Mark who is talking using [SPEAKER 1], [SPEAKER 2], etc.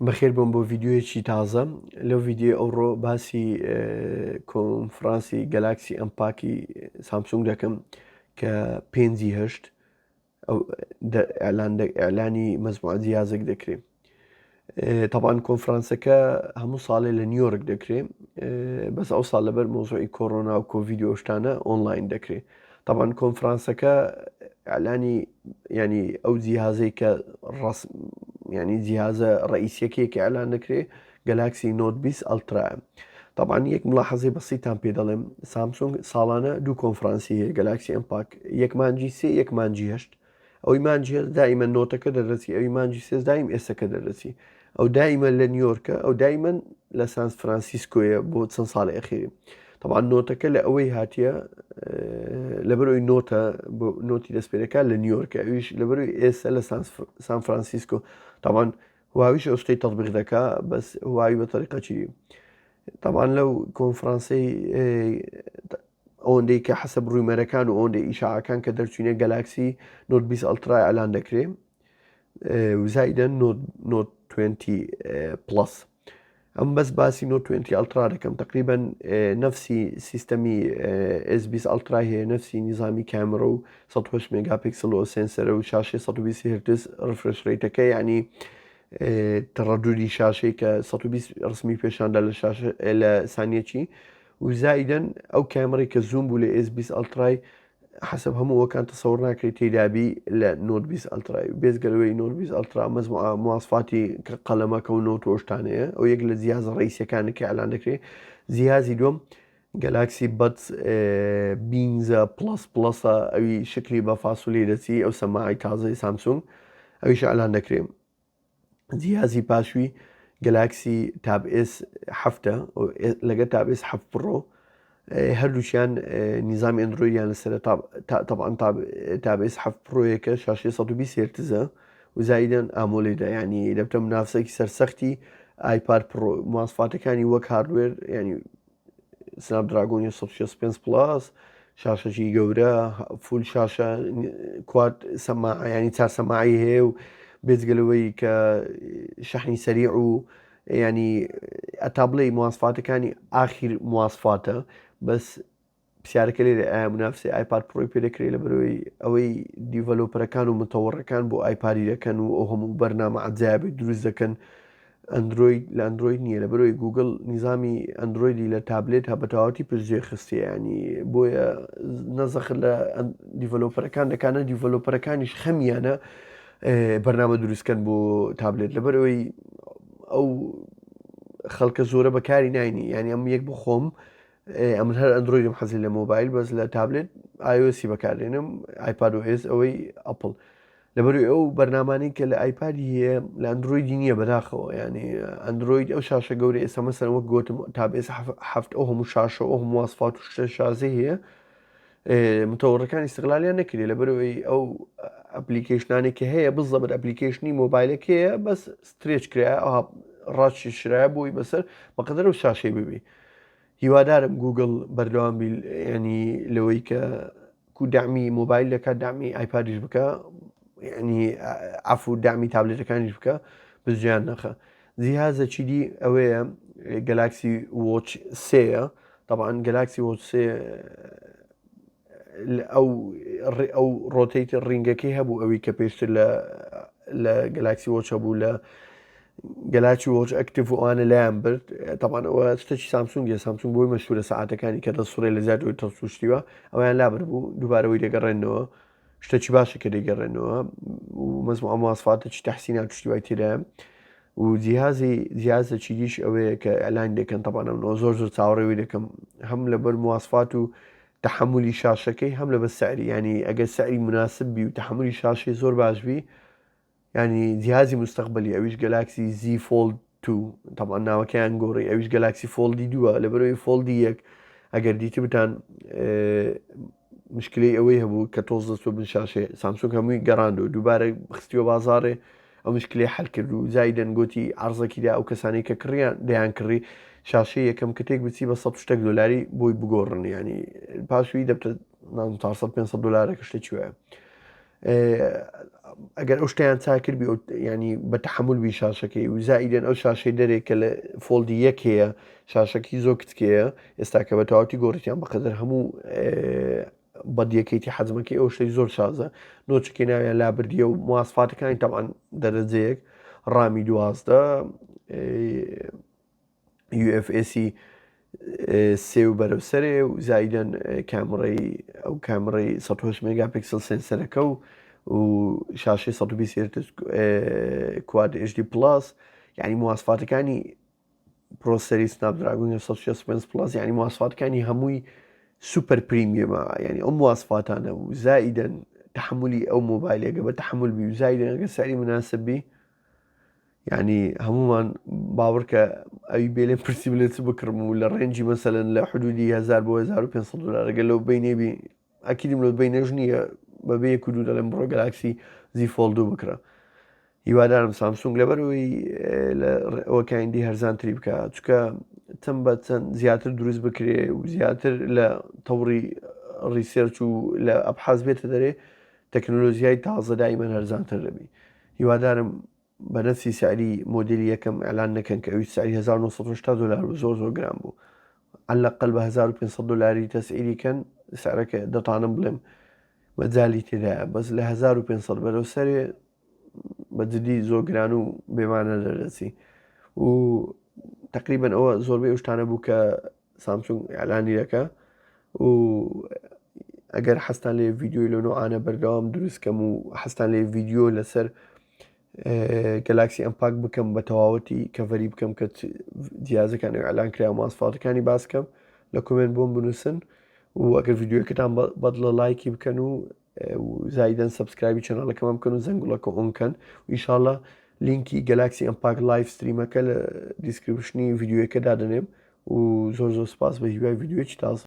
[SPEAKER 1] بەخێر بم بۆ ڤیددیوەیەکی تازە لەو ڤیددیو ئەوڕۆ باسی کۆنفرانسی گەلاکسی ئەمپاکی سامسونگ دەکەم کە 5 ئەو ئەلانی مەزموع جیازێک دەکرێت. طبعاً کۆنفرانسەکە هەموو ساڵێ لە نیویۆرک دەکرێت، بەس ئەو ساڵ لەبەر مۆزۆی کۆڕۆنا و کۆڤیدیۆ شتانە ئۆنلاین دەکرێت. طبعاً کۆنفرانسەکە ئەلانی ینی ئەو جیهازەی کە ینی جیهازە ڕئیسیەکێکی ئەلان دەکرێت گەلاکسی نۆت 20 ئەلترا. طبعاً یەک ملاحەزەی بەسیتان پێ دەڵێم، سامسونگ ساڵانە دوو کۆنفرانسی هەیە گەلاکسی ئەمپاک، یەک مانجی سێ یەک مانجی هەشت. ئەوی مانجی دائیمە نۆتەکە دەرەچی، ئەوی مانجی سێز دایم ئێسەکە دەرەچی. ئەو دائیمە لە نیویۆرکە، ئەو دایمەن لە سان فرانسیسکۆیە بۆ چەند ساڵی ئەخیری. طبعاً نۆتەکە لە ئەوەی هاتیە لەبەرەوەی نۆتە بۆ نۆتی دەستپێرەکە لە نیویۆرکە، ئەویش لەبەرەوەی ئێستا لە سان فرانسیسکۆ. طبعاً هواویش ئەو شتەی تەطبیق دەکا، بەس هواوی بە طریقەکی. طبعاً لەو کۆنفرانسەی ئەوەندەی کە حەسەب ڕوویمەرەکان و ئەوەندەی ئیشاعەکان کە دەرچوونە گەلاکسی نۆت 20 ئەلترا ئەلان دەکرێت، وزایدەن نۆت 20 پلس. ئەم بەس باسی نۆت 20 ئەلترا دەکەم، تقریبەن نفسی سیستەمی S20 ئەلترا هەیە، نفسی نیزامی کامرە و 108 مێگاپیکسل و سنسەرە و شاشەی 120 هرتز ڕفرش ڕیتەکە، ینی تەڕەدودی شاشەی کە 120 ڕسمی پێشاندا لە سانیەکی، وزایدەن ئەو کامەڕی کە زوم بوو لە S20 ئەلترای حەسەب هەموو ئەوەکان تەسەوڕ ناکرێت تێدابی لە نۆت 20 ئەلترای. بێزگەلەوەی نۆت 20 ئەلترا مەزموع مواصفاتی قەلەمەکە و نۆتۆشتانەیە، ئەو یەک لە جیازە ڕئیسیەکانێکی ئەلان دەکرێت. جیازی دوم گەلاکسی بەدز 20 پلس پلسە، ئەوی شکلی بە فاسولی دەچی، ئەو سەماعی تازەی سامسونگ ئەویش ئەلان دەکرێت. جیازی پاشوی گەلاکسی تاب S7 لەگە تاب S7 پڕۆ، هەردووشیان نیزامی ئەندرۆیدیان لەسرە. طبعاً تاب S7 پرۆیەکە شاشەی 120 هرتزە و زایدەن ئامۆلێدا، ینی دەبتە منافسەی سەرسەختی ئایپاد پرۆ. مواصفاتەکانی وەک هاردوێر ینی سناپدراگۆنی 165 پلاس، شاشەی گەورە، فول شاشە، کوارد سەماع ینی 4 سەماعی هەیە و بێجگەلەوەی کە شەحنی سەریع و ینی ئەتا بڵێ مواصفاتەکانی ئاخیر مواصفاتە، بەس پرسیارەکە لێرە ئایا منافسەی ئایپاد پرۆی پێ دەکرێت لەبەرەوەی ئەوەی دیڤەلۆپەرەکان و متەوەڕەکان بۆ ئایپادی دەکەن و ئەو هەموو بەرنامە عەجایبی دروست دەکەن ئەندرۆید لە ئەندرۆید نییە، لەبەرەوەی گوگڵ نیزامی ئەندرۆیدی لە تابلێت بە تەواوەتی پشتگوێ خستێ، ینی بۆیە نەزەخ لە دیڤەلۆپەرەکان دەکانە دیڤەلۆپەرەکانیش خەمیانە بەرنامە دروستکەن بۆ تابلێت، لەبەرەوەی ئەو خەڵکە زۆرە بەکاری ناینی. ینی ئەم یەک بۆ خۆم ئەمن هەر ئەندرۆیدم حەزی لە مۆبایل، بەس لە تابلێت iOS بەکارێنم، iPadOS ئەوەی ئەپڵ، لەبەروی ئەو بەرنامانی کە لە ئایپادی هەیە لە ئەندرۆیدی نییە بەداخەوە. ینی ئەندرۆید ئەو شاشە گەوری ئێستا مەسەن وەک گوتم تاب S7 ئەو هەموو شاشە ئەو هەموو مواصفات و شتە شازەی هەیە، متەوەڕەکان ئیستیغلالیان نەکردێت، لەبەرەوەی ئەو ئەپلیکیشنانێکی هەیە بزەبەت ئەپلیکیشنی مۆبایلەکەیە، بەس سترێچ کرا ڕاشی شرایە بۆی بەسەر بەقەدەر و شاشەی ببی. هیوادارم گوگڵ بەردەوام ینی لەوەی کە دامی مۆبایل دەکات دامی ئایپادیش بکە، ینی ئافو دامی تابلێتەکانیش بکە، بزجیان نەخە. جیهازە چیدی ئەوەیە گەلاکسی وۆچ 3ە. طبعاً گەلاکسی وۆچ 3 ئەو ڕۆتەیت ڕینگەکەی هەبوو ئەوی کە پێشتر لە گەلاکسی وۆچ هەبوو، لە گەلاکی وۆچ ئەکتیڤ وانە لایەن برد. طبعاً ئەوە شتێکی سامسونگە، سامسونگ بۆی مەشهورە سەعاتەکانی کە دەسوڕێ لە زیادەوەی تەسوشتیوە ئەویان لابر بوو، دووبارەوەی دەگەڕێنەوە، شتێکی باشە کە دەگەڕێنەوە و مەزموع مواصفاتێکی تەحسینات توشتیوای تێدایە. و جیهازە چیدیش ئەوەیە کە ئەلان دەکەن، طبعاً ئەمەوە زۆر چاوەڕێوی دەکەم، هەم لەبەر مواصفات و تەحملی شاشەکەی، هەم لەبەر سەعری. ینی ئەگەر سەعری مناسب بی و تەحملی شاشەی زۆر باش بی، ینی جیهازی مستەقبەلی. ئەویش گەلاکسی Z Fold 2، طبعاً ناوەکەیان گۆڕی، ئەویش گەلاکسی فۆڵدی 2، لەبەرەوەی فۆڵدی 1 ئەگەر دیتە بتان مشکلەی ئەوەی هەبوو کە تۆز دەستوە بن شاشێ، سامسونگ هەمووی گەڕاندەوە دووبارە خستیوە بازاڕێ، ئەو مشکلەی حەل کرد و زایدەن گوتی عەرزەکیدا ئەو کەسانی کە کڕیان دەیان کڕی شاشەی یەکەم کتێک بچی بە 100 دلاری بۆی بگۆڕن، ینی پاشوی دەبتە $400-500 شتێکی وایە. ئەگەر ئەو شتیان چا کردبی ینی بە تەحمل بی شاشەکەی و زائیدەن ئەو شاشەی دەرێک کە لە فۆڵدی یەک هەیە شاشەکەی زۆر کچکەیە ئێستا کە بە تەواوەتی گۆڕیتیان بەقەدر هەموو بەدیەکەیتی حەزمەکەی ئەو شتەی زۆر شازە نۆچەکەی ناویان لابردیە و مواصفاتەکانی تەمان دەرەجەیەک ڕامی 12 UFS سێ و بەرەوسەرێ و زایدەن کامڕی ئەو کامڕی 1 مگاپیکسل سنسەرەکە و شاشەی 120 کواد HD پلاس یعنی مواصفاتەکانی پرۆسەری سناپدراگۆن 165 پلاس یعنی مواصفاتەکانی هەمووی سوپەر پریمیەمە یعنی ئەو مواصفاتانە و زائیدەن تحملی ئەو مۆبایلێگە بە تحمل بی و زایدەن ئەگەر ساری مناسبی یعنی هەمومان باوەڕکە ئەوی بێلێن پرسی بلێت بکڕم و لە ڕێنجی مەسەلەن لە حدودی 1000 بۆ 1500 دلار ئەگەر لەو بینێبی ئەکیدم لەو بینەژ نییە بەبێ کودو دەڵێن بڕۆ گەلاکسی زی فۆڵد بکرە هیوادارم سامسونگ لەبەرەوەی ئەوەکایندی هەرزانتری بکە چکە چەند بە چەند زیاتر دروست بکرێ و زیاتر لە تەوڕی ریسێرچ و لە ئەبحاز بێتە دەرێ تەکنۆلۆژیای تازە دایمەن هەرزانتر دەبی هیوادارم بە نەفسی سعری مۆدلی یەکەم ئەلان نەکەن کە ئەوی سعری 1970 دلار و زۆر زۆر گران بوو عەلەقەل بە 1500 دلاری تەسعیریکەن سعرەکە دەتانم بڵێم مەجالی تێدایە بەس لە 1500 بەرەو سەرێ بەجددی زۆر گران و بێمانە دەرەچی و تقریبن ئەوە زۆربەی شتانە بوو کە سامسونگ ئەلانی دەکە و ئەگەر حەستان لێ ڤیددیۆی لەنۆعانە بەردەوام دروستکەم و حەستان لێ ڤیددیۆ لەسەر گەلاکسی ئەمپاک بکەم بە تەواوەتی کەڤەری بکەم کە جیازەکان ئەلان کرا و ماسفاتەکانی باسکەم لە کۆمنت بۆم بنووسن و ئەگەر ڤیددیۆکەتان بەدڵە لایکی بکەن و زایدەن سەبسکرایبی چەنەڵەکەمە بکەن و زەنگوڵەکە ئۆنکەن و ئینشاڵڵا لینکی گەلاکسی ئەمپاک لایف ستریمەکە لە دیسکریپشنی ڤیددیۆیەکە دادنێم و زۆر زۆر سپاس بە هیوای ڤیددیۆی تازە